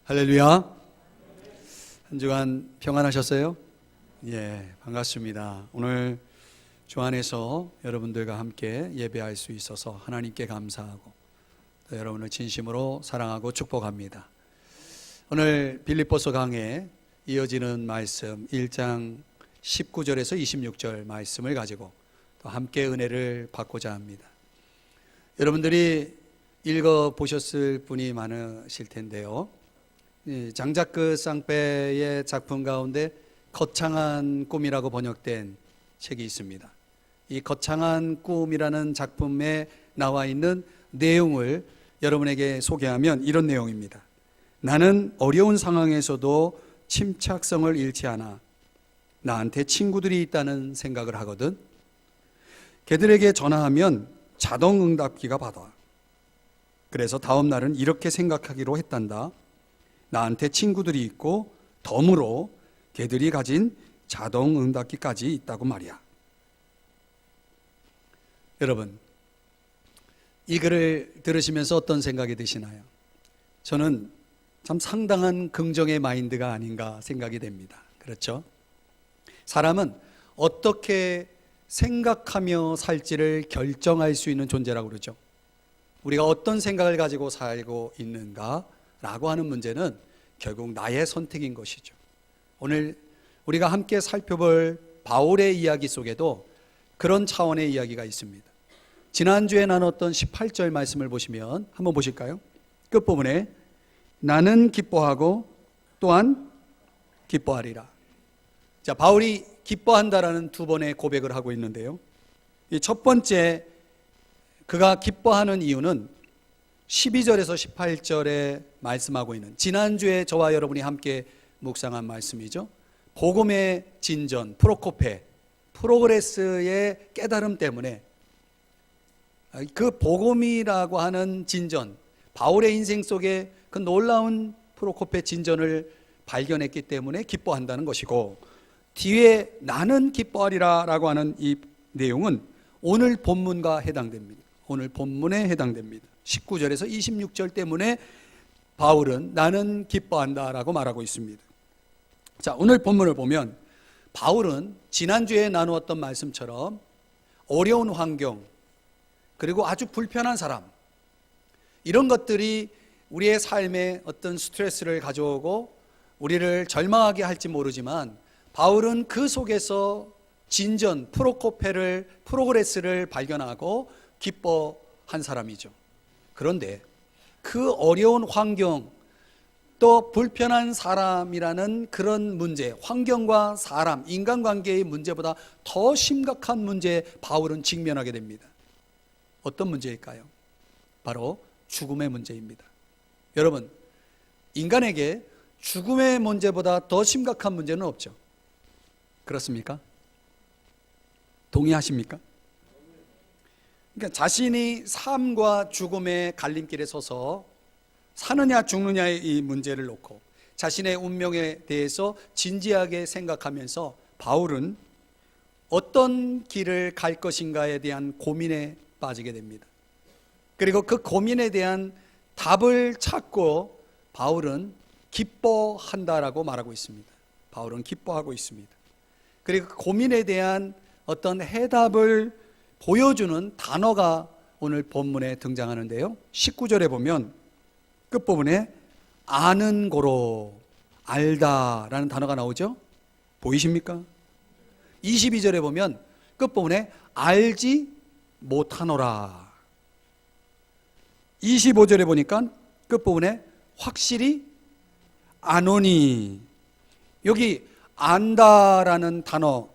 할렐루야. 한 주간 평안하셨어요? 예, 반갑습니다. 오늘 주 안에서 여러분들과 함께 예배할 수 있어서 하나님께 감사하고 또 여러분을 진심으로 사랑하고 축복합니다. 오늘 빌립보서 강해 이어지는 말씀 1장 19절에서 26절 말씀을 가지고 또 함께 은혜를 받고자 합니다. 여러분들이 읽어보셨을 분이 많으실 텐데요, 장자크 쌍빼의 작품 가운데 거창한 꿈이라고 번역된 책이 있습니다. 이 거창한 꿈이라는 작품에 나와 있는 내용을 여러분에게 소개하면 이런 내용입니다. 나는 어려운 상황에서도 침착성을 잃지 않아 나한테 친구들이 있다는 생각을 하거든. 걔들에게 전화하면 자동 응답기가 받아. 그래서 다음 날은 이렇게 생각하기로 했단다. 나한테 친구들이 있고 덤으로 걔들이 가진 자동 응답기까지 있다고 말이야. 여러분, 이 글을 들으시면서 어떤 생각이 드시나요? 저는 참 상당한 긍정의 마인드가 아닌가 생각이 됩니다. 그렇죠? 사람은 어떻게 생각하며 살지를 결정할 수 있는 존재라고 그러죠. 우리가 어떤 생각을 가지고 살고 있는가라고 하는 문제는 결국 나의 선택인 것이죠. 오늘 우리가 함께 살펴볼 바울의 이야기 속에도 그런 차원의 이야기가 있습니다. 지난주에 나눴던 18절 말씀을 보시면 한번 보실까요? 끝부분에 나는 기뻐하고 또한 기뻐하리라. 자, 바울이 기뻐한다라는 두 번의 고백을 하고 있는데요, 이 첫 번째 그가 기뻐하는 이유는 12절에서 18절에 말씀하고 있는 지난주에 저와 여러분이 함께 묵상한 말씀이죠. 복음의 진전, 프로코페, 프로그레스의 깨달음 때문에 그 복음이라고 하는 진전, 바울의 인생 속에 그 놀라운 프로코페 진전을 발견했기 때문에 기뻐한다는 것이고, 뒤에 나는 기뻐하리라 라고 하는 이 내용은 오늘 본문과 해당됩니다. 오늘 본문에 해당됩니다. 19절에서 26절 때문에 바울은 나는 기뻐한다 라고 말하고 있습니다. 자, 오늘 본문을 보면 바울은 지난주에 나누었던 말씀처럼 어려운 환경, 그리고 아주 불편한 사람, 이런 것들이 우리의 삶에 어떤 스트레스를 가져오고 우리를 절망하게 할지 모르지만 바울은 그 속에서 진전, 프로그레스를 발견하고 기뻐한 사람이죠. 그런데 그 어려운 환경, 또 불편한 사람이라는 그런 문제, 환경과 사람, 인간관계의 문제보다 더 심각한 문제에 바울은 직면하게 됩니다. 어떤 문제일까요? 바로 죽음의 문제입니다. 여러분, 인간에게 죽음의 문제보다 더 심각한 문제는 없죠. 그렇습니까? 동의하십니까? 그러니까 자신이 삶과 죽음의 갈림길에 서서 사느냐 죽느냐의 이 문제를 놓고 자신의 운명에 대해서 진지하게 생각하면서 바울은 어떤 길을 갈 것인가에 대한 고민에 빠지게 됩니다. 그리고 그 고민에 대한 답을 찾고 바울은 기뻐한다라고 말하고 있습니다. 바울은 기뻐하고 있습니다. 그리고 그 고민에 대한 어떤 해답을 보여주는 단어가 오늘 본문에 등장하는데요, 19절에 보면 끝부분에 아는 고로, 알다라는 단어가 나오죠. 보이십니까? 22절에 보면 끝부분에 알지 못하노라. 25절에 보니까 끝부분에 확실히 아노니. 여기 안다라는 단어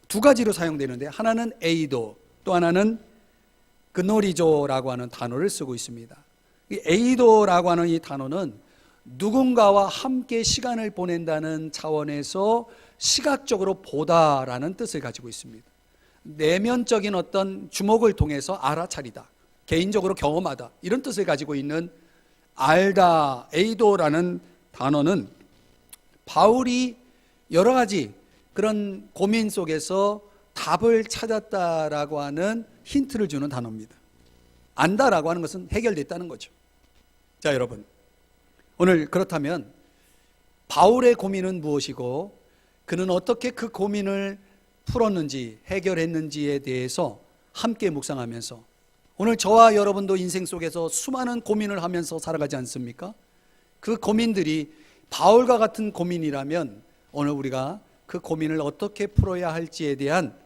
두 가지로 사용되는데, 하나는 에이도, 또 하나는 그노리조라고 하는 단어를 쓰고 있습니다. 이 에이도라고 하는 이 단어는 누군가와 함께 시간을 보낸다는 차원에서 시각적으로 보다라는 뜻을 가지고 있습니다. 내면적인 어떤 주목을 통해서 알아차리다, 개인적으로 경험하다, 이런 뜻을 가지고 있는 알다, 에이도라는 단어는 바울이 여러 가지 그런 고민 속에서 답을 찾았다라고 하는 힌트를 주는 단어입니다. 안다라고 하는 것은 해결됐다는 거죠. 자, 여러분, 오늘 그렇다면 바울의 고민은 무엇이고 그는 어떻게 그 고민을 풀었는지 해결했는지에 대해서 함께 묵상하면서 오늘 저와 여러분도 인생 속에서 수많은 고민을 하면서 살아가지 않습니까? 그 고민들이 바울과 같은 고민이라면 오늘 우리가 그 고민을 어떻게 풀어야 할지에 대한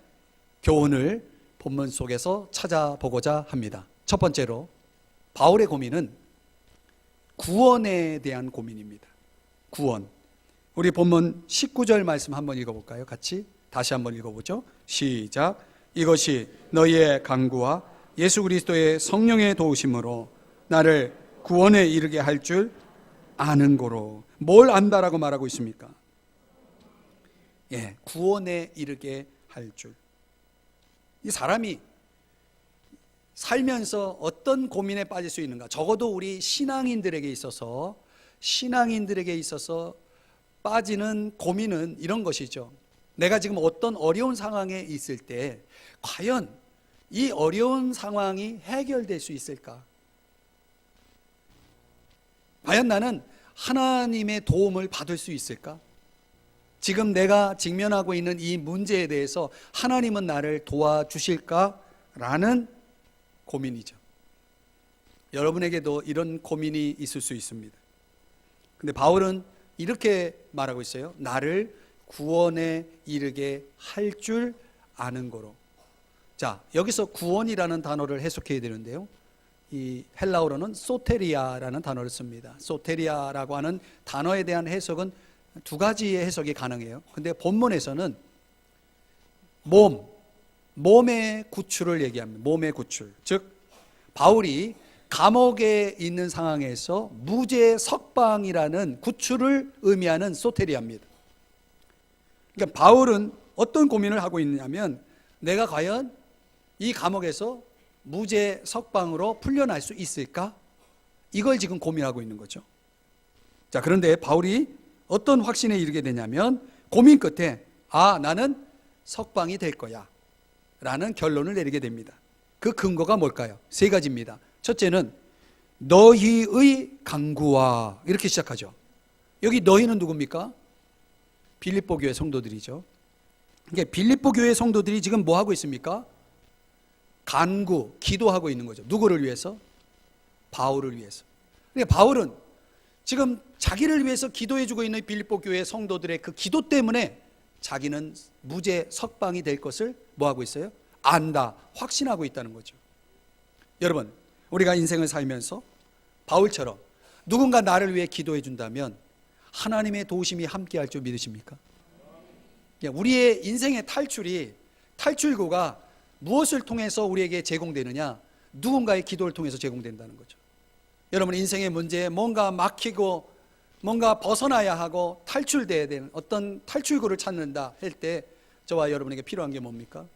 교훈을 본문 속에서 찾아보고자 합니다. 첫 번째로 바울의 고민은 구원에 대한 고민입니다. 구원. 우리 본문 19절 말씀 한번 읽어볼까요? 같이 다시 한번 읽어보죠. 시작. 이것이 너희의 간구와 예수 그리스도의 성령의 도우심으로 나를 구원에 이르게 할 줄 아는 고로. 뭘 안다라고 말하고 있습니까? 구원에 이르게 할 줄. 이 사람이 살면서 어떤 고민에 빠질 수 있는가? 적어도 우리 신앙인들에게 있어서 빠지는 고민은 이런 것이죠. 내가 지금 어떤 어려운 상황에 있을 때 과연 이 어려운 상황이 해결될 수 있을까? 과연 나는 하나님의 도움을 받을 수 있을까? 지금 내가 직면하고 있는 이 문제에 대해서 하나님은 나를 도와주실까라는 고민이죠. 여러분에게도 이런 고민이 있을 수 있습니다. 근데 바울은 이렇게 말하고 있어요. 나를 구원에 이르게 할 줄 아는 거로. 자, 여기서 구원이라는 단어를 해석해야 되는데요. 이 헬라어로는 소테리아라는 단어를 씁니다. 소테리아라고 하는 단어에 대한 해석은 두 가지의 해석이 가능해요. 근데 본문에서는 몸의 구출을 얘기합니다. 몸의 구출. 즉 바울이 감옥에 있는 상황에서 무죄 석방이라는 구출을 의미하는 소테리아입니다. 그러니까 바울은 어떤 고민을 하고 있냐면 내가 과연 이 감옥에서 무죄 석방으로 풀려날 수 있을까? 이걸 지금 고민하고 있는 거죠. 자, 그런데 바울이 어떤 확신에 이르게 되냐면 고민 끝에 나는 석방이 될 거야 라는 결론을 내리게 됩니다. 그 근거가 뭘까요? 세 가지입니다. 첫째는 너희의 간구와 이렇게 시작하죠. 여기 너희는 누굽니까? 빌립보 교회 성도들이죠. 그러니까 빌립보 교회 성도들이 지금 뭐 하고 있습니까? 간구, 기도하고 있는 거죠. 누구를 위해서? 바울을 위해서. 그러니까 바울은 지금 자기를 위해서 기도해주고 있는 빌립보 교회 성도들의 그 기도 때문에 자기는 무죄 석방이 될 것을 뭐 하고 있어요? 안다, 확신하고 있다는 거죠. 여러분, 우리가 인생을 살면서 바울처럼 누군가 나를 위해 기도해 준다면 하나님의 도우심이 함께할 줄 믿으십니까? 우리의 인생의 탈출구가 무엇을 통해서 우리에게 제공되느냐? 누군가의 기도를 통해서 제공된다는 거죠. 여러분 인생의 문제에 뭔가 막히고 뭔가 벗어나야 하고 탈출돼야 되는 어떤 탈출구를 찾는다 할 때 저와 여러분에게 필요한 게 뭡니까?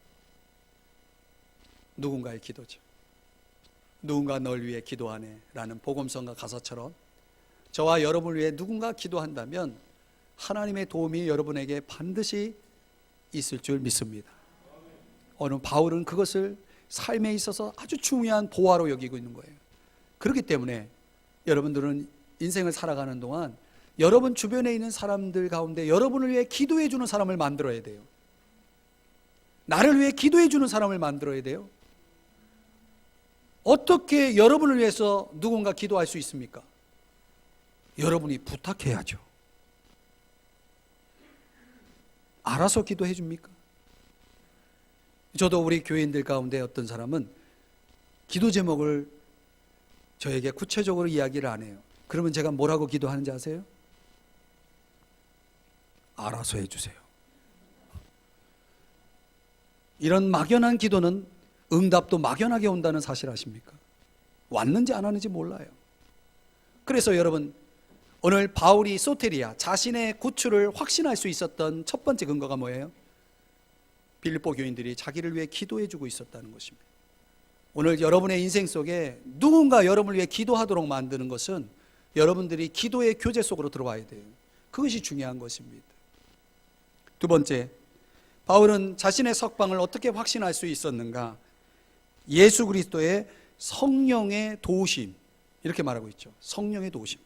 누군가의 기도죠. 누군가 널 위해 기도하네 라는 복음성과 가사처럼 저와 여러분을 위해 누군가 기도한다면 하나님의 도움이 여러분에게 반드시 있을 줄 믿습니다. 오늘 바울은 그것을 삶에 있어서 아주 중요한 보화로 여기고 있는 거예요. 그렇기 때문에 여러분들은 인생을 살아가는 동안 여러분 주변에 있는 사람들 가운데 여러분을 위해 기도해 주는 사람을 만들어야 돼요. 나를 위해 기도해 주는 사람을 만들어야 돼요. 어떻게 여러분을 위해서 누군가 기도할 수 있습니까? 여러분이 부탁해야죠. 알아서 기도해 줍니까? 저도 우리 교인들 가운데 어떤 사람은 기도 제목을 저에게 구체적으로 이야기를 안 해요. 그러면 제가 뭐라고 기도하는지 아세요? 알아서 해주세요. 이런 막연한 기도는 응답도 막연하게 온다는 사실 아십니까? 왔는지 안 왔는지 몰라요. 그래서 여러분 오늘 바울이 소테리아 자신의 구출을 확신할 수 있었던 첫 번째 근거가 뭐예요? 빌립보 교인들이 자기를 위해 기도해 주고 있었다는 것입니다. 오늘 여러분의 인생 속에 누군가 여러분을 위해 기도하도록 만드는 것은 여러분들이 기도의 교제 속으로 들어와야 돼요. 그것이 중요한 것입니다. 두 번째, 바울은 자신의 석방을 어떻게 확신할 수 있었는가? 예수 그리스도의 성령의 도우심, 이렇게 말하고 있죠. 성령의 도우심.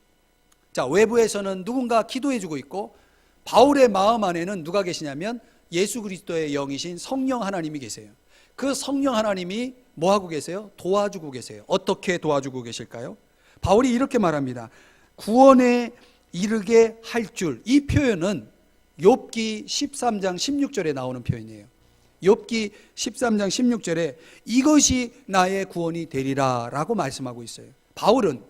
자, 외부에서는 누군가 기도해주고 있고 바울의 마음 안에는 누가 계시냐면 예수 그리스도의 영이신 성령 하나님이 계세요. 그 성령 하나님이 뭐 하고 계세요? 도와주고 계세요. 어떻게 도와주고 계실까요? 바울이 이렇게 말합니다. 구원에 이르게 할 줄. 이 표현은 욥기 13장 16절에 나오는 표현이에요. 욥기 13장 16절에 이것이 나의 구원이 되리라 라고 말씀하고 있어요. 바울은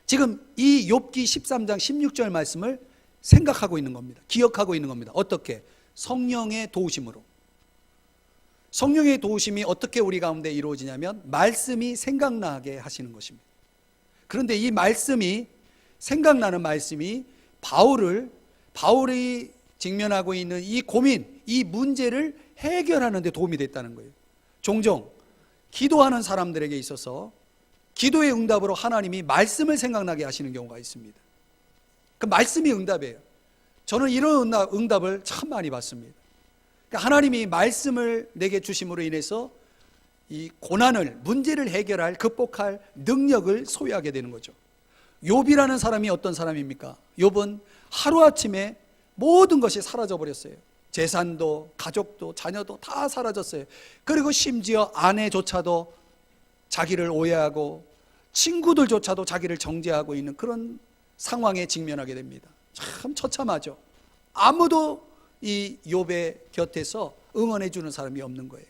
지금 이 욥기 13장 16절 말씀을 생각하고 있는 겁니다. 기억하고 있는 겁니다. 어떻게? 성령의 도우심으로. 성령의 도우심이 어떻게 우리 가운데 이루어지냐면 말씀이 생각나게 하시는 것입니다. 그런데 이 말씀이, 생각나는 말씀이 바울이 직면하고 있는 이 고민, 이 문제를 해결하는 데 도움이 됐다는 거예요. 종종 기도하는 사람들에게 있어서 기도의 응답으로 하나님이 말씀을 생각나게 하시는 경우가 있습니다. 그 말씀이 응답이에요. 저는 이런 응답을 참 많이 받습니다. 그러니까 하나님이 말씀을 내게 주심으로 인해서 이 고난을, 문제를 해결할, 극복할 능력을 소유하게 되는 거죠. 욥이라는 사람이 어떤 사람입니까? 욥은 하루아침에 모든 것이 사라져 버렸어요. 재산도 가족도 자녀도 다 사라졌어요. 그리고 심지어 아내조차도 자기를 오해하고 친구들조차도 자기를 정죄하고 있는 그런 상황에 직면하게 됩니다. 참 처참하죠. 아무도 이 욥의 곁에서 응원해 주는 사람이 없는 거예요.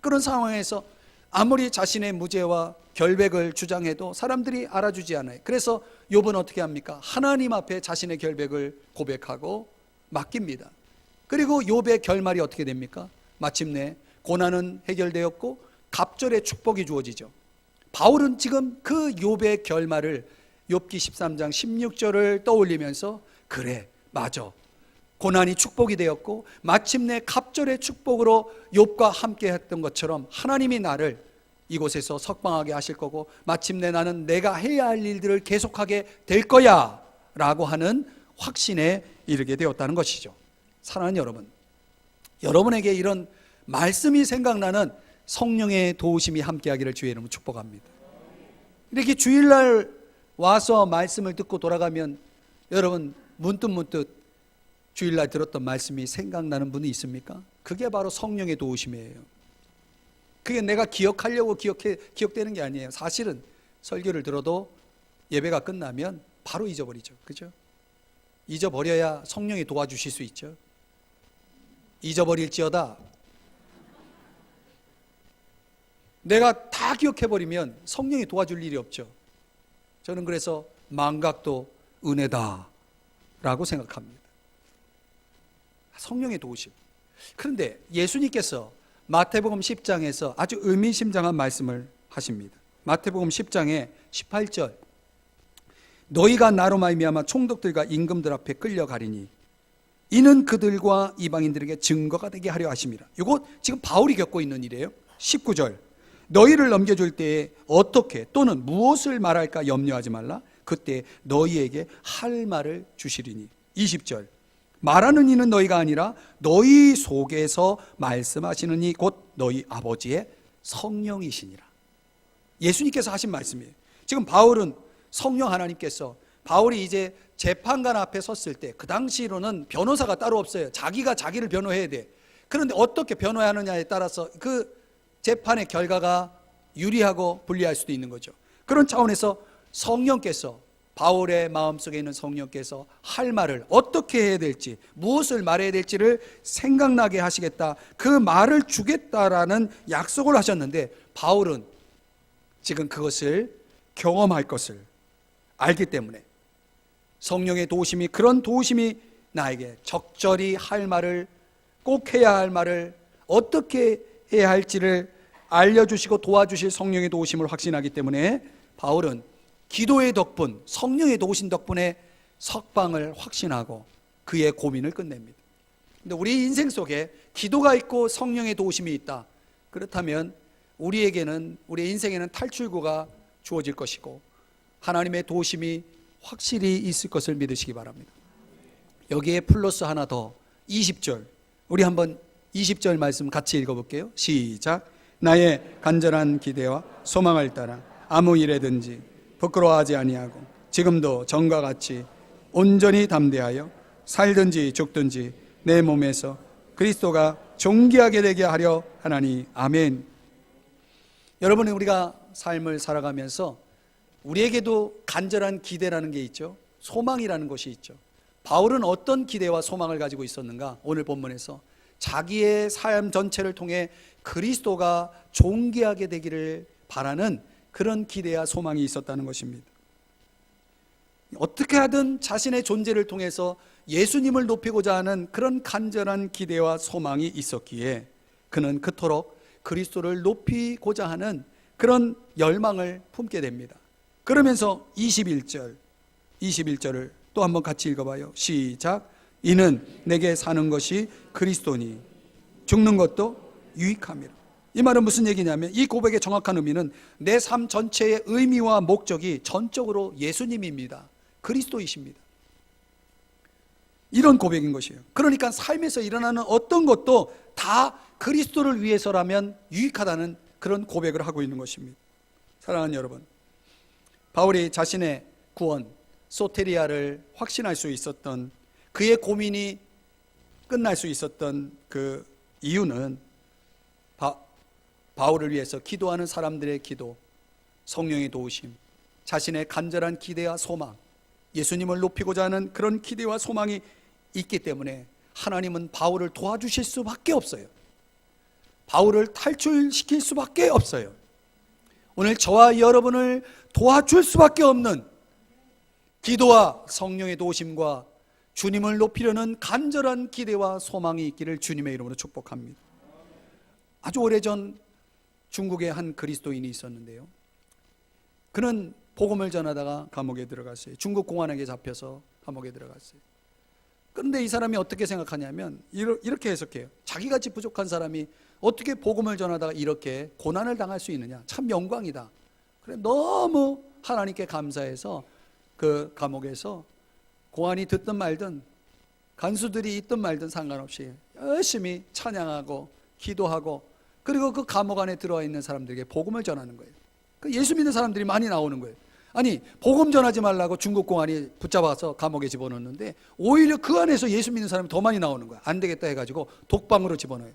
그런 상황에서 아무리 자신의 무죄와 결백을 주장해도 사람들이 알아주지 않아요. 그래서 욥은 어떻게 합니까? 하나님 앞에 자신의 결백을 고백하고 맡깁니다. 그리고 욥의 결말이 어떻게 됩니까? 마침내 고난은 해결되었고 갑절의 축복이 주어지죠. 바울은 지금 그 욥의 결말을 욥기 13장 16절을 떠올리면서 그래, 맞아. 고난이 축복이 되었고 마침내 갑절의 축복으로 욥과 함께 했던 것처럼 하나님이 나를 이곳에서 석방하게 하실 거고 마침내 나는 내가 해야 할 일들을 계속하게 될 거야 라고 하는 확신에 이르게 되었다는 것이죠. 사랑하는 여러분, 여러분에게 이런 말씀이 생각나는 성령의 도우심이 함께하기를 주의 이름으로 축복합니다. 이렇게 주일날 와서 말씀을 듣고 돌아가면 여러분 문득문득 주일날 들었던 말씀이 생각나는 분이 있습니까? 그게 바로 성령의 도우심이에요. 그게 내가 기억하려고 기억되는 게 아니에요. 사실은 설교를 들어도 예배가 끝나면 바로 잊어버리죠. 그죠? 잊어버려야 성령이 도와주실 수 있죠. 잊어버릴지어다 내가 다 기억해버리면 성령이 도와줄 일이 없죠. 저는 그래서 망각도 은혜다라고 생각합니다. 성령의 도우심. 그런데 예수님께서 마태복음 10장에서 아주 의미심장한 말씀을 하십니다. 마태복음 10장에 18절 너희가 나로 말미암아 총독들과 임금들 앞에 끌려가리니 이는 그들과 이방인들에게 증거가 되게 하려 하심이라. 이거 지금 바울이 겪고 있는 일이에요. 19절 너희를 넘겨줄 때에 어떻게 또는 무엇을 말할까 염려하지 말라. 그때 너희에게 할 말을 주시리니. 20절 말하는 이는 너희가 아니라 너희 속에서 말씀하시는 이 곧 너희 아버지의 성령이시니라. 예수님께서 하신 말씀이에요. 지금 바울은 성령 하나님께서 바울이 이제 재판관 앞에 섰을 때 그 당시로는 변호사가 따로 없어요. 자기가 자기를 변호해야 돼. 그런데 어떻게 변호하느냐에 따라서 그 재판의 결과가 유리하고 불리할 수도 있는 거죠. 그런 차원에서 성령께서 바울의 마음속에 있는 성령께서 할 말을 어떻게 해야 될지 무엇을 말해야 될지를 생각나게 하시겠다. 그 말을 주겠다라는 약속을 하셨는데 바울은 지금 그것을 경험할 것을 알기 때문에 성령의 도우심이 그런 도우심이 나에게 적절히 할 말을 꼭 해야 할 말을 어떻게 해야 할지를 알려주시고 도와주실 성령의 도우심을 확신하기 때문에 바울은 기도의 덕분, 성령의 도우심 덕분에 석방을 확신하고 그의 고민을 끝냅니다. 근데 우리 인생 속에 기도가 있고 성령의 도우심이 있다. 그렇다면 우리에게는 우리 인생에는 탈출구가 주어질 것이고 하나님의 도우심이 확실히 있을 것을 믿으시기 바랍니다. 여기에 플러스 하나 더 20절 우리 한번 20절 말씀 같이 읽어볼게요. 시작. 나의 간절한 기대와 소망을 따라 아무 일에든지 부끄러워하지 아니하고 지금도 전과 같이 온전히 담대하여 살든지 죽든지 내 몸에서 그리스도가 존귀하게 되게 하려 하나니. 아멘. 여러분, 우리가 삶을 살아가면서 우리에게도 간절한 기대라는 게 있죠. 소망이라는 것이 있죠. 바울은 어떤 기대와 소망을 가지고 있었는가? 오늘 본문에서 자기의 삶 전체를 통해 그리스도가 존귀하게 되기를 바라는 그런 기대와 소망이 있었다는 것입니다. 어떻게 하든 자신의 존재를 통해서 예수님을 높이고자 하는 그런 간절한 기대와 소망이 있었기에 그는 그토록 그리스도를 높이고자 하는 그런 열망을 품게 됩니다. 그러면서 21절을 또 한번 같이 읽어봐요. 시작. 이는 내게 사는 것이 그리스도니 죽는 것도 유익함이라. 이 말은 무슨 얘기냐면, 이 고백의 정확한 의미는 내 삶 전체의 의미와 목적이 전적으로 예수님입니다. 그리스도이십니다. 이런 고백인 것이에요. 그러니까 삶에서 일어나는 어떤 것도 다 그리스도를 위해서라면 유익하다는 그런 고백을 하고 있는 것입니다. 사랑하는 여러분, 바울이 자신의 구원 소테리아를 확신할 수 있었던, 그의 고민이 끝날 수 있었던 그 이유는 바울을 위해서 기도하는 사람들의 기도, 성령의 도우심, 자신의 간절한 기대와 소망, 예수님을 높이고자 하는 그런 기대와 소망이 있기 때문에 하나님은 바울을 도와주실 수밖에 없어요. 바울을 탈출시킬 수밖에 없어요. 오늘 저와 여러분을 도와줄 수밖에 없는 기도와 성령의 도우심과 주님을 높이려는 간절한 기대와 소망이 있기를 주님의 이름으로 축복합니다. 아주 오래전 중국에 한 그리스도인이 있었는데요, 그는 복음을 전하다가 감옥에 들어갔어요. 중국 공안에게 잡혀서 감옥에 들어갔어요. 그런데 이 사람이 어떻게 생각하냐면 이렇게 해석해요. 자기같이 부족한 사람이 어떻게 복음을 전하다가 이렇게 고난을 당할 수 있느냐, 참 영광이다. 그래, 너무 하나님께 감사해서 그 감옥에서 공안이 듣든 말든, 간수들이 있든 말든 상관없이 열심히 찬양하고 기도하고, 그리고 그 감옥 안에 들어와 있는 사람들에게 복음을 전하는 거예요. 그 예수 믿는 사람들이 많이 나오는 거예요. 아니, 복음 전하지 말라고 중국 공안이 붙잡아서 감옥에 집어넣는데 오히려 그 안에서 예수 믿는 사람이 더 많이 나오는 거야. 안 되겠다 해가지고 독방으로 집어넣어요.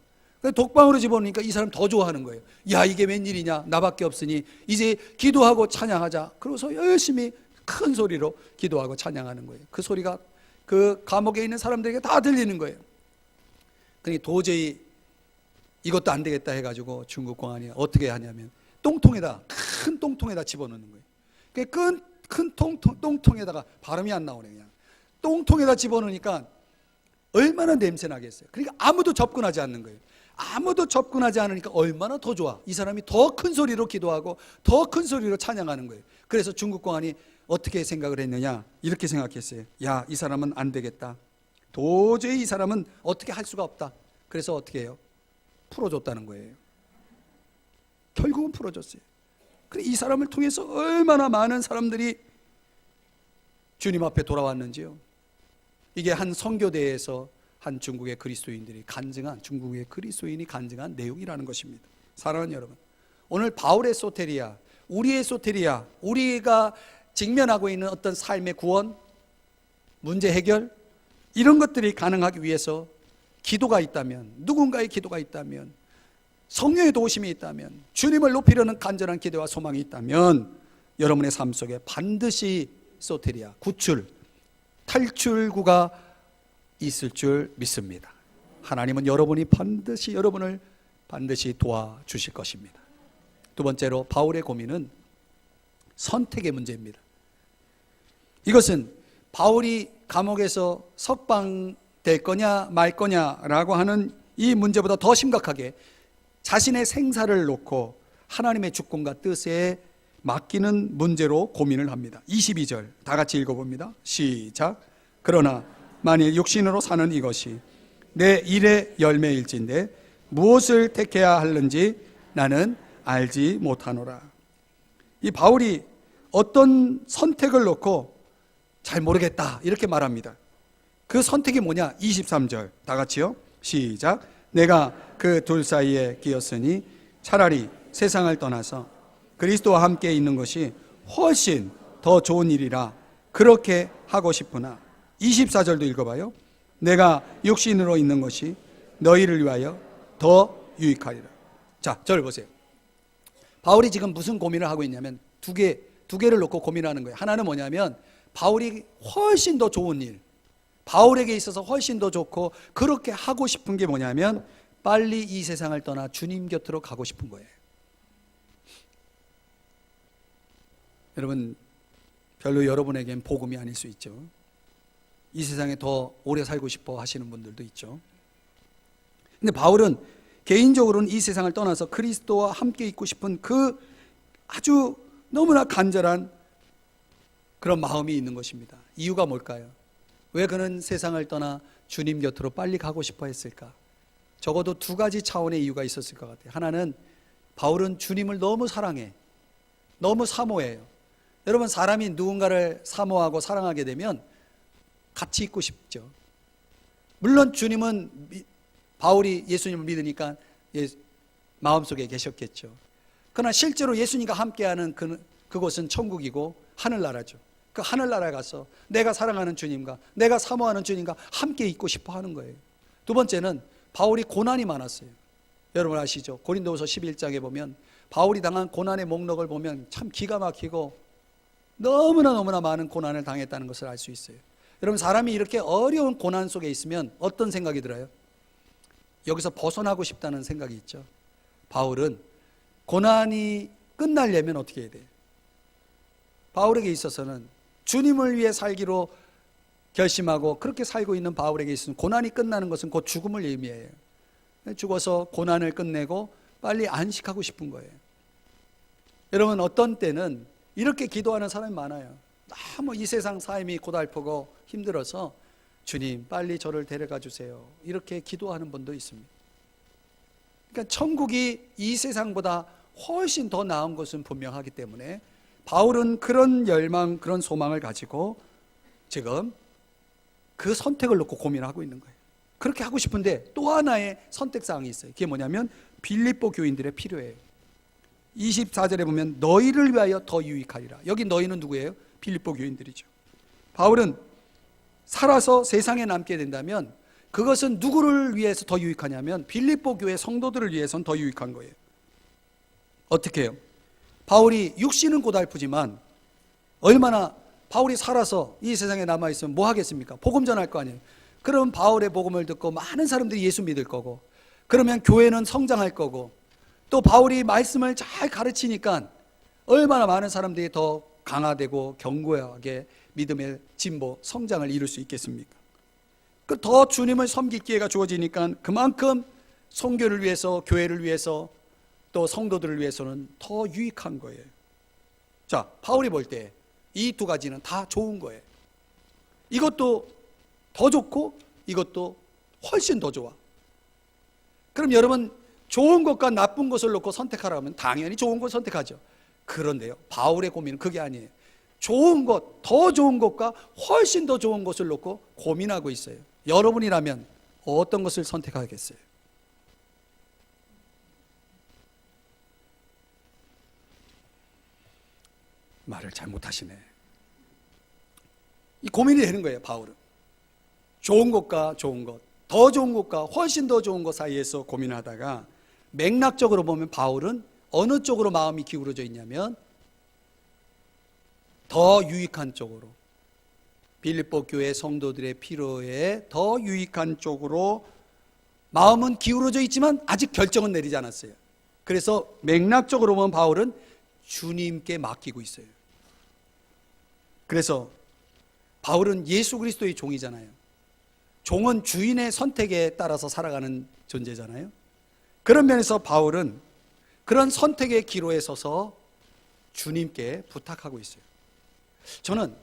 독방으로 집어넣으니까 이 사람 더 좋아하는 거예요. 야, 이게 웬일이냐, 나밖에 없으니 이제 기도하고 찬양하자. 그래서 열심히 큰 소리로 기도하고 찬양하는 거예요. 그 소리가 그 감옥에 있는 사람들에게 다 들리는 거예요. 그러니 도저히 이것도 안 되겠다 해가지고 중국 공안이 어떻게 하냐면 똥통에다, 큰 똥통에다 집어넣는 거예요. 큰 똥통에다가 발음이 안 나오네. 그냥 똥통에다 집어넣으니까 얼마나 냄새 나겠어요. 그러니까 아무도 접근하지 않는 거예요. 아무도 접근하지 않으니까 얼마나 더 좋아. 이 사람이 더 큰 소리로 기도하고 더 큰 소리로 찬양하는 거예요. 그래서 중국 공안이 어떻게 생각을 했느냐, 이렇게 생각했어요. 야, 이 사람은 안 되겠다. 도저히 이 사람은 어떻게 할 수가 없다. 그래서 어떻게 해요? 풀어줬다는 거예요. 결국은 풀어줬어요. 그래, 이 사람을 통해서 얼마나 많은 사람들이 주님 앞에 돌아왔는지요. 이게 한 선교대에서 한 중국의 그리스도인들이 간증한, 중국의 그리스도인이 간증한 내용이라는 것입니다. 사랑하는 여러분, 오늘 바울의 소테리아, 우리의 소테리아, 우리가 직면하고 있는 어떤 삶의 구원, 문제 해결, 이런 것들이 가능하기 위해서 기도가 있다면, 누군가의 기도가 있다면, 성령의 도우심이 있다면, 주님을 높이려는 간절한 기대와 소망이 있다면 여러분의 삶 속에 반드시 소테리아, 구출, 탈출구가 있을 줄 믿습니다. 하나님은 여러분을 반드시 도와주실 것입니다. 두 번째로 바울의 고민은 선택의 문제입니다. 이것은 바울이 감옥에서 석방될 거냐 말 거냐라고 하는 이 문제보다 더 심각하게 자신의 생사를 놓고 하나님의 주권과 뜻에 맡기는 문제로 고민을 합니다. 22절 다 같이 읽어봅니다. 시작. 그러나 만일 육신으로 사는 이것이 내 일의 열매일진데 무엇을 택해야 하는지 나는 알지 못하노라. 이 바울이 어떤 선택을 놓고 잘 모르겠다 이렇게 말합니다. 그 선택이 뭐냐? 23절 다 같이요. 시작. 내가 그 둘 사이에 끼었으니 차라리 세상을 떠나서 그리스도와 함께 있는 것이 훨씬 더 좋은 일이라 그렇게 하고 싶으나 24절도 읽어봐요. 내가 육신으로 있는 것이 너희를 위하여 더 유익하리라. 자, 저를 보세요. 바울이 지금 무슨 고민을 하고 있냐면 두 개를 놓고 고민하는 거예요. 하나는 뭐냐면 바울이 훨씬 더 좋은 일, 바울에게 있어서 훨씬 더 좋고 그렇게 하고 싶은 게 뭐냐면 빨리 이 세상을 떠나 주님 곁으로 가고 싶은 거예요. 여러분, 별로 여러분에겐 복음이 아닐 수 있죠. 이 세상에 더 오래 살고 싶어 하시는 분들도 있죠. 근데 바울은 개인적으로는 이 세상을 떠나서 그리스도와 함께 있고 싶은 그 아주 너무나 간절한 그런 마음이 있는 것입니다. 이유가 뭘까요? 왜 그는 세상을 떠나 주님 곁으로 빨리 가고 싶어 했을까? 적어도 두 가지 차원의 이유가 있었을 것 같아요. 하나는 바울은 주님을 너무 사랑해, 너무 사모해요. 여러분, 사람이 누군가를 사모하고 사랑하게 되면 같이 있고 싶죠. 물론 주님은 바울이 예수님을 믿으니까 마음속에 계셨겠죠. 그러나 실제로 예수님과 함께하는 그곳은 천국이고 하늘나라죠. 그 하늘나라에 가서 내가 사랑하는 주님과 내가 사모하는 주님과 함께 있고 싶어 하는 거예요. 두 번째는 바울이 고난이 많았어요. 여러분 아시죠? 고린도후서 11장에 보면 바울이 당한 고난의 목록을 보면 참 기가 막히고 너무나 많은 고난을 당했다는 것을 알 수 있어요. 여러분, 사람이 이렇게 어려운 고난 속에 있으면 어떤 생각이 들어요? 여기서 벗어나고 싶다는 생각이 있죠. 바울은 고난이 끝나려면 어떻게 해야 돼요? 바울에게 있어서는 주님을 위해 살기로 결심하고 그렇게 살고 있는 바울에게 있어서는 고난이 끝나는 것은 곧 죽음을 의미해요. 죽어서 고난을 끝내고 빨리 안식하고 싶은 거예요. 여러분, 어떤 때는 이렇게 기도하는 사람이 많아요. 너무 이 세상 삶이 고달프고 힘들어서 주님 빨리 저를 데려가 주세요, 이렇게 기도하는 분도 있습니다. 그러니까 천국이 이 세상보다 훨씬 더 나은 것은 분명하기 때문에 바울은 그런 열망, 그런 소망을 가지고 지금 그 선택을 놓고 고민하고 있는 거예요. 그렇게 하고 싶은데 또 하나의 선택사항이 있어요. 그게 뭐냐면 빌립보 교인들의 필요해요. 24절에 보면 너희를 위하여 더 유익하리라. 여기 너희는 누구예요? 빌립보 교인들이죠. 바울은 살아서 세상에 남게 된다면 그것은 누구를 위해서 더 유익하냐면 빌립보 교회 성도들을 위해서는 더 유익한 거예요. 어떻게 해요? 바울이 육신은 고달프지만 얼마나 바울이 살아서 이 세상에 남아있으면 뭐 하겠습니까? 복음 전할 거 아니에요. 그럼 바울의 복음을 듣고 많은 사람들이 예수 믿을 거고, 그러면 교회는 성장할 거고, 또 바울이 말씀을 잘 가르치니까 얼마나 많은 사람들이 더 강화되고 견고하게 믿음의 진보, 성장을 이룰 수 있겠습니까? 더 주님을 섬길 기회가 주어지니까 그만큼 선교를 위해서, 교회를 위해서, 또 성도들을 위해서는 더 유익한 거예요. 자, 바울이 볼 때 이 두 가지는 다 좋은 거예요. 이것도 더 좋고 이것도 훨씬 더 좋아. 그럼 여러분, 좋은 것과 나쁜 것을 놓고 선택하라면 당연히 좋은 걸 선택하죠. 그런데요, 바울의 고민은 그게 아니에요. 좋은 것, 더 좋은 것과 훨씬 더 좋은 것을 놓고 고민하고 있어요. 여러분이라면 어떤 것을 선택하겠어요? 말을 잘못하시네. 이 고민이 되는 거예요, 바울은. 좋은 것과 좋은 것, 더 좋은 것과 훨씬 더 좋은 것 사이에서 고민하다가 맥락적으로 보면 바울은 어느 쪽으로 마음이 기울어져 있냐면 더 유익한 쪽으로, 빌립보 교회 성도들의 필요에 더 유익한 쪽으로 마음은 기울어져 있지만 아직 결정은 내리지 않았어요. 그래서 맥락적으로 보면 바울은 주님께 맡기고 있어요. 그래서 바울은 예수 그리스도의 종이잖아요. 종은 주인의 선택에 따라서 살아가는 존재잖아요. 그런 면에서 바울은 그런 선택의 기로에 서서 주님께 부탁하고 있어요. 저는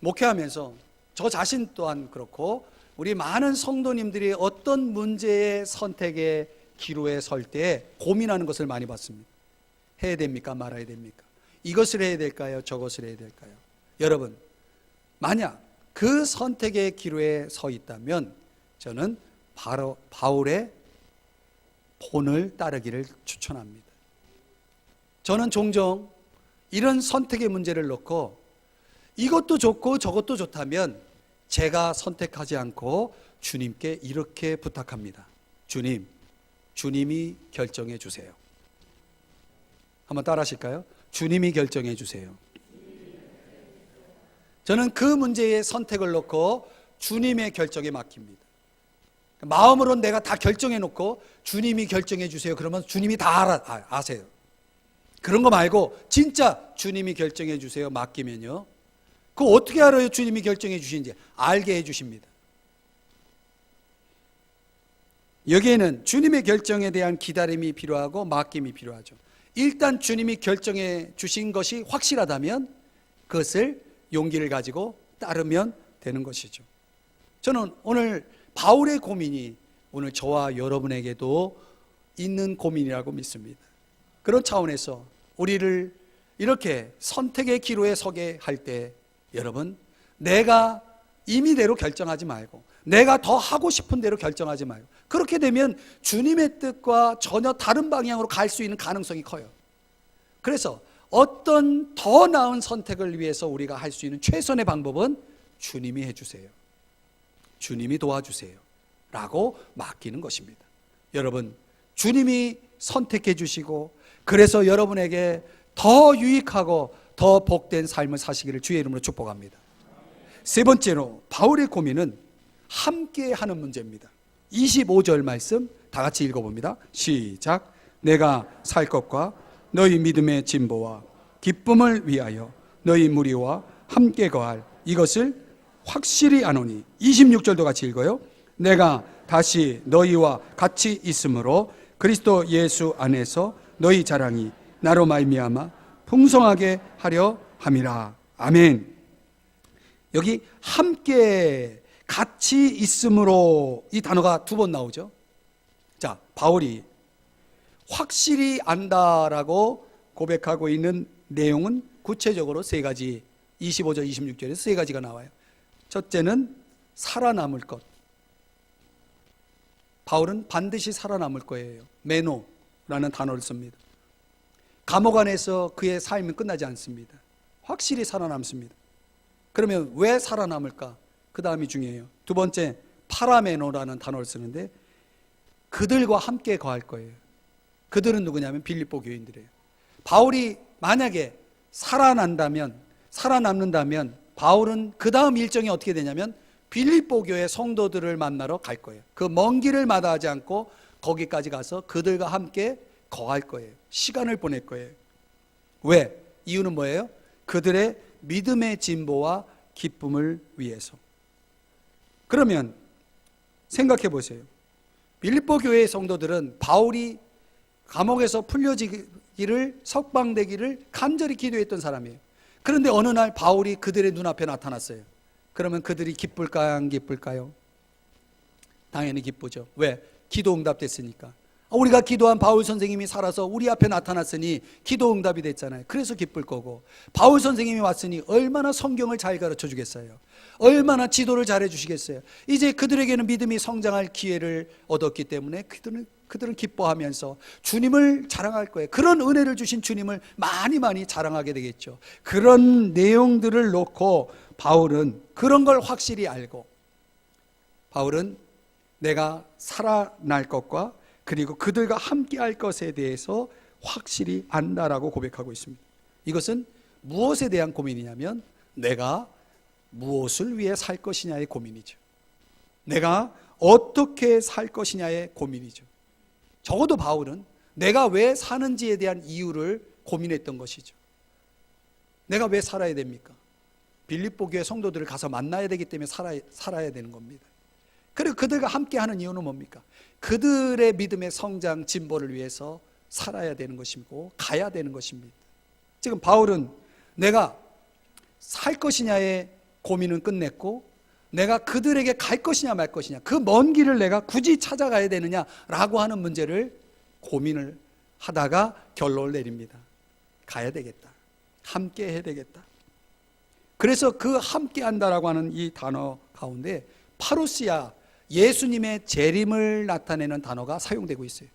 목회하면서 저 자신 또한 그렇고 우리 많은 성도님들이 어떤 문제의 선택의 기로에 설 때 고민하는 것을 많이 봤습니다. 해야 됩니까? 말아야 됩니까? 이것을 해야 될까요? 저것을 해야 될까요? 여러분, 만약 그 선택의 기로에 서 있다면 저는 바로 바울의 본을 따르기를 추천합니다. 저는 종종 이런 선택의 문제를 놓고 이것도 좋고 저것도 좋다면 제가 선택하지 않고 주님께 이렇게 부탁합니다. 주님, 주님이 결정해 주세요. 한번 따라 하실까요? 주님이 결정해 주세요. 저는 그 문제의 선택을 놓고 주님의 결정에 맡깁니다. 마음으로는 내가 다 결정해 놓고 주님이 결정해 주세요. 그러면 주님이 다 아세요. 그런 거 말고 진짜 주님이 결정해 주세요 맡기면요, 그거 어떻게 알아요? 주님이 결정해 주신지 알게 해 주십니다. 여기에는 주님의 결정에 대한 기다림이 필요하고 맡김이 필요하죠. 일단 주님이 결정해 주신 것이 확실하다면 그것을 용기를 가지고 따르면 되는 것이죠. 저는 오늘 바울의 고민이 오늘 저와 여러분에게도 있는 고민이라고 믿습니다. 그런 차원에서 우리를 이렇게 선택의 기로에 서게 할 때 여러분, 내가 임의대로 결정하지 말고 내가 더 하고 싶은 대로 결정하지 말고, 그렇게 되면 주님의 뜻과 전혀 다른 방향으로 갈 수 있는 가능성이 커요. 그래서 어떤 더 나은 선택을 위해서 우리가 할 수 있는 최선의 방법은 주님이 해주세요, 주님이 도와주세요 라고 맡기는 것입니다. 여러분, 주님이 선택해 주시고 그래서 여러분에게 더 유익하고 더 복된 삶을 사시기를 주의 이름으로 축복합니다. 세 번째로 바울의 고민은 함께 하는 문제입니다. 25절 말씀 다 같이 읽어봅니다. 시작. 내가 살 것과 너희 믿음의 진보와 기쁨을 위하여 너희 무리와 함께 거할 이것을 확실히 아노니. 26절도 같이 읽어요. 내가 다시 너희와 같이 있으므로 그리스도 예수 안에서 너희 자랑이 나로 말미암아 풍성하게 하려 함이라. 아멘. 여기 함께 같이 있으므로 이 단어가 두 번 나오죠. 자, 바울이 확실히 안다라고 고백하고 있는 내용은 구체적으로 세 가지, 25절 26절에서 세 가지가 나와요. 첫째는 살아남을 것. 바울은 반드시 살아남을 거예요. 메노라는 단어를 씁니다. 감옥 안에서 그의 삶은 끝나지 않습니다. 확실히 살아남습니다. 그러면 왜 살아남을까? 그 다음이 중요해요. 두 번째, 파라메노라는 단어를 쓰는데 그들과 함께 거할 거예요. 그들은 누구냐면 빌립보 교인들이에요. 바울이 만약에 살아남는다면 바울은 그 다음 일정이 어떻게 되냐면 빌립보 교회 성도들을 만나러 갈 거예요. 그 먼 길을 마다하지 않고 거기까지 가서 그들과 함께 거할 거예요. 시간을 보낼 거예요. 왜? 이유는 뭐예요? 그들의 믿음의 진보와 기쁨을 위해서. 그러면 생각해 보세요. 빌립보 교회의 성도들은 바울이 감옥에서 풀려지기를, 석방되기를 간절히 기도했던 사람이에요. 그런데 어느 날 바울이 그들의 눈앞에 나타났어요. 그러면 그들이 기쁠까요? 안 기쁠까요? 당연히 기쁘죠. 왜? 기도 응답됐으니까. 우리가 기도한 바울 선생님이 살아서 우리 앞에 나타났으니 기도 응답이 됐잖아요. 그래서 기쁠 거고, 바울 선생님이 왔으니 얼마나 성경을 잘 가르쳐 주겠어요. 얼마나 지도를 잘 해주시겠어요. 이제 그들에게는 믿음이 성장할 기회를 얻었기 때문에 그들은 기뻐하면서 주님을 자랑할 거예요. 그런 은혜를 주신 주님을 많이 자랑하게 되겠죠. 그런 내용들을 놓고 바울은 그런 걸 확실히 알고, 바울은 내가 살아날 것과 그리고 그들과 함께 할 것에 대해서 확실히 안다라고 고백하고 있습니다. 이것은 무엇에 대한 고민이냐면 내가 무엇을 위해 살 것이냐의 고민이죠. 내가 어떻게 살 것이냐의 고민이죠. 적어도 바울은 내가 왜 사는지에 대한 이유를 고민했던 것이죠. 내가 왜 살아야 됩니까? 빌립보 교회 성도들을 가서 만나야 되기 때문에 살아야 되는 겁니다. 그리고 그들과 함께 하는 이유는 뭡니까? 그들의 믿음의 성장, 진보를 위해서 살아야 되는 것이고 가야 되는 것입니다. 지금 바울은 내가 살 것이냐의 고민은 끝냈고 내가 그들에게 갈 것이냐 말 것이냐, 그 먼 길을 내가 굳이 찾아가야 되느냐라고 하는 문제를 고민을 하다가 결론을 내립니다. 가야 되겠다. 함께 해야 되겠다. 그래서 그 함께 한다라고 하는 이 단어 가운데 파루시아, 예수님의 재림을 나타내는 단어가 사용되고 있어요.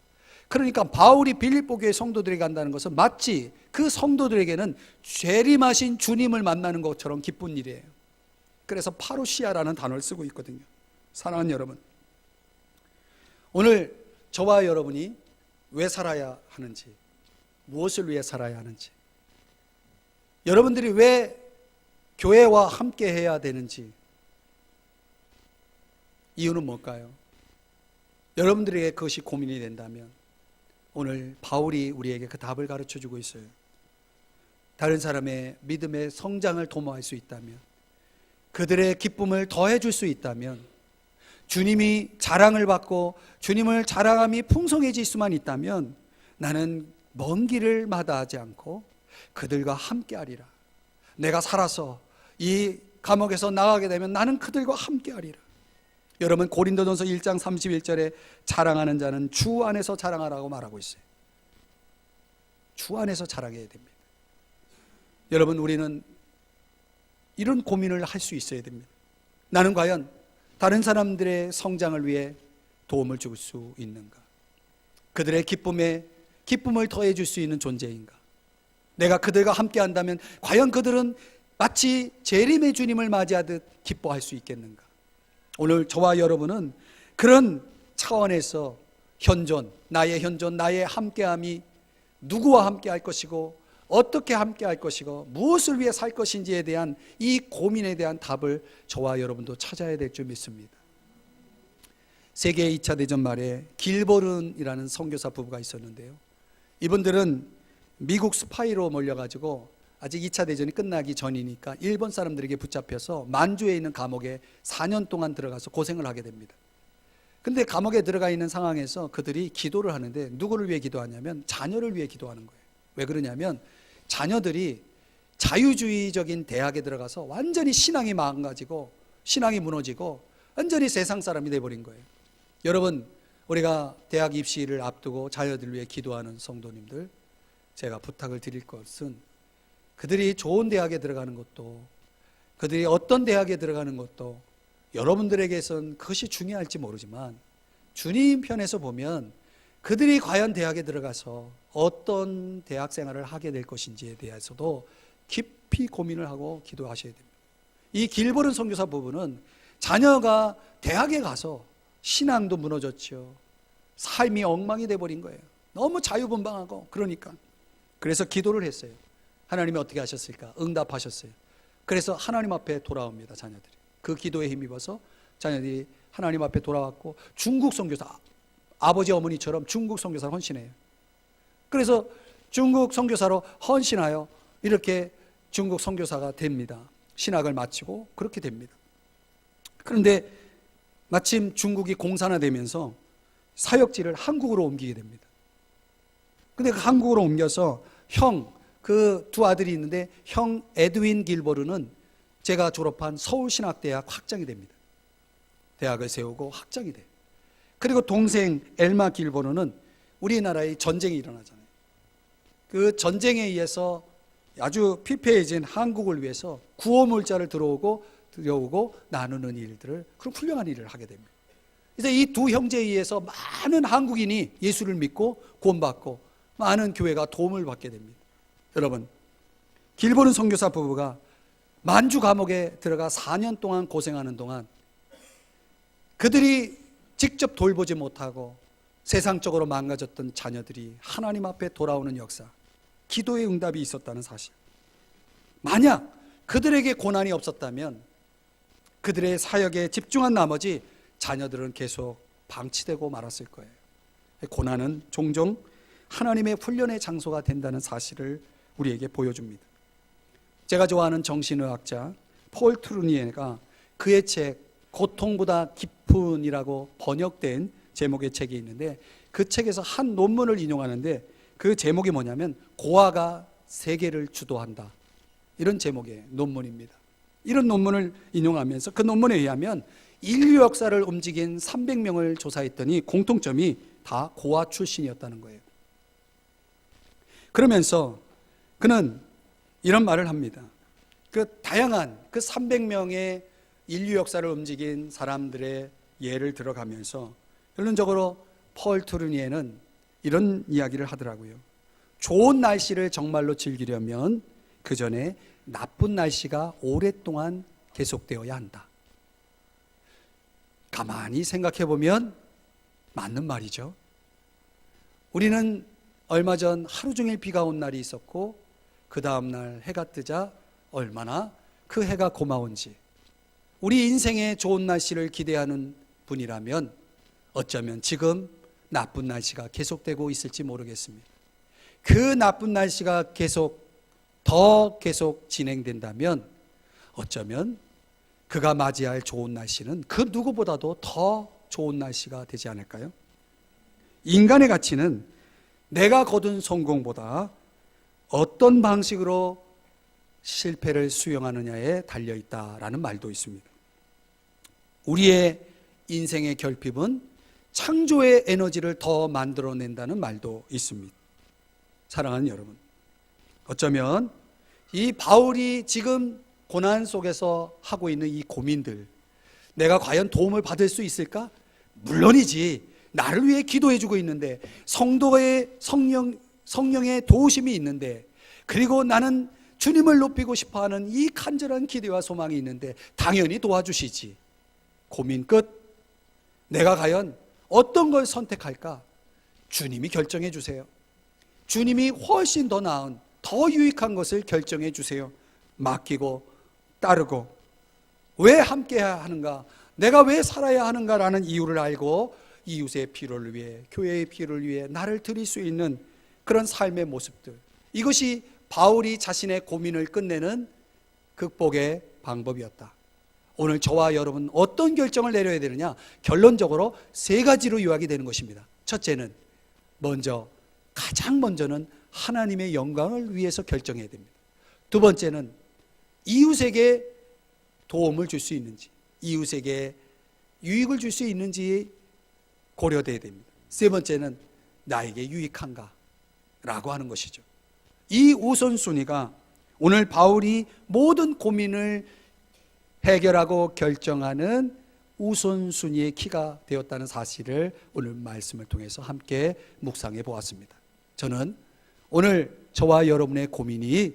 그러니까 바울이 빌립보 교회 성도들에게 간다는 것은 마치 그 성도들에게는 재림하신 주님을 만나는 것처럼 기쁜 일이에요. 그래서 파루시아라는 단어를 쓰고 있거든요. 사랑하는 여러분, 오늘 저와 여러분이 왜 살아야 하는지, 무엇을 위해 살아야 하는지, 여러분들이 왜 교회와 함께 해야 되는지, 이유는 뭘까요? 여러분들에게 그것이 고민이 된다면 오늘 바울이 우리에게 그 답을 가르쳐 주고 있어요. 다른 사람의 믿음의 성장을 도모할 수 있다면, 그들의 기쁨을 더해 줄 수 있다면, 주님이 자랑을 받고 주님을 자랑함이 풍성해질 수만 있다면 나는 먼 길을 마다하지 않고 그들과 함께 하리라. 내가 살아서 이 감옥에서 나가게 되면 나는 그들과 함께 하리라. 여러분, 고린도전서 1장 31절에 자랑하는 자는 주 안에서 자랑하라고 말하고 있어요. 주 안에서 자랑해야 됩니다. 여러분, 우리는 이런 고민을 할 수 있어야 됩니다. 나는 과연 다른 사람들의 성장을 위해 도움을 줄 수 있는가? 그들의 기쁨을 더해 줄 수 있는 존재인가? 내가 그들과 함께 한다면 과연 그들은 마치 재림의 주님을 맞이하듯 기뻐할 수 있겠는가? 오늘 저와 여러분은 그런 차원에서 나의 현존, 나의 함께함이 누구와 함께 할 것이고 어떻게 함께 할 것이고 무엇을 위해 살 것인지에 대한 이 고민에 대한 답을 저와 여러분도 찾아야 될 줄 믿습니다. 세계 2차 대전 말에 길버른이라는 선교사 부부가 있었는데요, 이분들은 미국 스파이로 몰려가지고 아직 2차 대전이 끝나기 전이니까 일본 사람들에게 붙잡혀서 만주에 있는 감옥에 4년 동안 들어가서 고생을 하게 됩니다. 근데 감옥에 들어가 있는 상황에서 그들이 기도를 하는데 누구를 위해 기도하냐면 자녀를 위해 기도하는 거예요. 왜 그러냐면 자녀들이 자유주의적인 대학에 들어가서 완전히 신앙이 망가지고 신앙이 무너지고 완전히 세상 사람이 돼버린 거예요. 여러분, 우리가 대학 입시를 앞두고 자녀들 위해 기도하는 성도님들, 제가 부탁을 드릴 것은 그들이 좋은 대학에 들어가는 것도, 그들이 어떤 대학에 들어가는 것도 여러분들에게선 그것이 중요할지 모르지만 주님 편에서 보면 그들이 과연 대학에 들어가서 어떤 대학 생활을 하게 될 것인지에 대해서도 깊이 고민을 하고 기도하셔야 됩니다. 이 길버른 선교사 부부는 자녀가 대학에 가서 신앙도 무너졌죠. 삶이 엉망이 돼버린 거예요. 너무 자유분방하고. 그래서 기도를 했어요. 하나님이 어떻게 하셨을까? 응답하셨어요. 그래서 하나님 앞에 돌아옵니다, 자녀들이. 그 기도에 힘입어서 자녀들이 하나님 앞에 돌아왔고 중국 선교사, 아버지 어머니처럼 중국 선교사로 헌신해요. 그래서 중국 선교사로 헌신하여 이렇게 중국 선교사가 됩니다. 신학을 마치고 그렇게 됩니다. 그런데 마침 중국이 공산화되면서 사역지를 한국으로 옮기게 됩니다. 근데 그 한국으로 옮겨서 그 두 아들이 있는데 형 에드윈 길버르는 제가 졸업한 서울신학대학 학장이 됩니다. 대학을 세우고 학장이 돼요. 그리고 동생 엘마 길버르는 우리나라에 전쟁이 일어나잖아요. 그 전쟁에 의해서 아주 피폐해진 한국을 위해서 구호물자를 들여오고 나누는 일들을, 그런 훌륭한 일을 하게 됩니다. 그래서 이 두 형제에 의해서 많은 한국인이 예수를 믿고 구원받고 많은 교회가 도움을 받게 됩니다. 여러분, 길버른 선교사 부부가 만주 감옥에 들어가 4년 동안 고생하는 동안 그들이 직접 돌보지 못하고 세상적으로 망가졌던 자녀들이 하나님 앞에 돌아오는 역사, 기도의 응답이 있었다는 사실. 만약 그들에게 고난이 없었다면 그들의 사역에 집중한 나머지 자녀들은 계속 방치되고 말았을 거예요. 고난은 종종 하나님의 훈련의 장소가 된다는 사실을 우리에게 보여줍니다. 제가 좋아하는 정신의학자 폴 트루니에가 그의 책 고통보다 깊은이라고 번역된 제목의 책이 있는데 그 책에서 한 논문을 인용하는데 그 제목이 뭐냐면 고아가 세계를 주도한다, 이런 제목의 논문입니다. 이런 논문을 인용하면서 그 논문에 의하면 인류 역사를 움직인 300명을 조사했더니 공통점이 다 고아 출신이었다는 거예요. 그러면서 그는 이런 말을 합니다. 그 다양한 그 300명의 인류 역사를 움직인 사람들의 예를 들어가면서 결론적으로 폴 트루니에는 이런 이야기를 하더라고요. 좋은 날씨를 정말로 즐기려면 그 전에 나쁜 날씨가 오랫동안 계속되어야 한다. 가만히 생각해 보면 맞는 말이죠. 우리는 얼마 전 하루 종일 비가 온 날이 있었고 그 다음날 해가 뜨자 얼마나 그 해가 고마운지, 우리 인생에 좋은 날씨를 기대하는 분이라면 어쩌면 지금 나쁜 날씨가 계속되고 있을지 모르겠습니다. 그 나쁜 날씨가 계속 진행된다면 어쩌면 그가 맞이할 좋은 날씨는 그 누구보다도 더 좋은 날씨가 되지 않을까요? 인간의 가치는 내가 거둔 성공보다 어떤 방식으로 실패를 수용하느냐에 달려있다라는 말도 있습니다. 우리의 인생의 결핍은 창조의 에너지를 더 만들어낸다는 말도 있습니다. 사랑하는 여러분, 어쩌면 이 바울이 지금 고난 속에서 하고 있는 이 고민들, 내가 과연 도움을 받을 수 있을까? 물론이지. 나를 위해 기도해주고 있는데, 성도의 성령의 도우심이 있는데, 그리고 나는 주님을 높이고 싶어하는 이 간절한 기대와 소망이 있는데 당연히 도와주시지. 고민 끝. 내가 과연 어떤 걸 선택할까? 주님이 결정해 주세요. 주님이 훨씬 더 나은, 더 유익한 것을 결정해 주세요. 맡기고 따르고. 왜 함께 하는가? 내가 왜 살아야 하는가라는 이유를 알고 이웃의 필요를 위해, 교회의 필요를 위해 나를 드릴 수 있는 그런 삶의 모습들, 이것이 바울이 자신의 고민을 끝내는 극복의 방법이었다. 오늘 저와 여러분 어떤 결정을 내려야 되느냐? 결론적으로 세 가지로 요약이 되는 것입니다. 첫째는 가장 먼저는 하나님의 영광을 위해서 결정해야 됩니다. 두 번째는 이웃에게 도움을 줄 수 있는지, 이웃에게 유익을 줄 수 있는지 고려돼야 됩니다. 세 번째는 나에게 유익한가? 라고 하는 것이죠. 이 우선순위가 오늘 바울이 모든 고민을 해결하고 결정하는 우선순위의 키가 되었다는 사실을 오늘 말씀을 통해서 함께 묵상해 보았습니다. 저는 오늘 저와 여러분의 고민이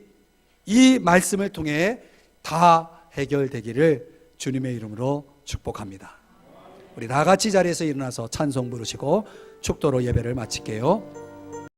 이 말씀을 통해 다 해결되기를 주님의 이름으로 축복합니다. 우리 다 같이 자리에서 일어나서 찬송 부르시고 축도로 예배를 마칠게요.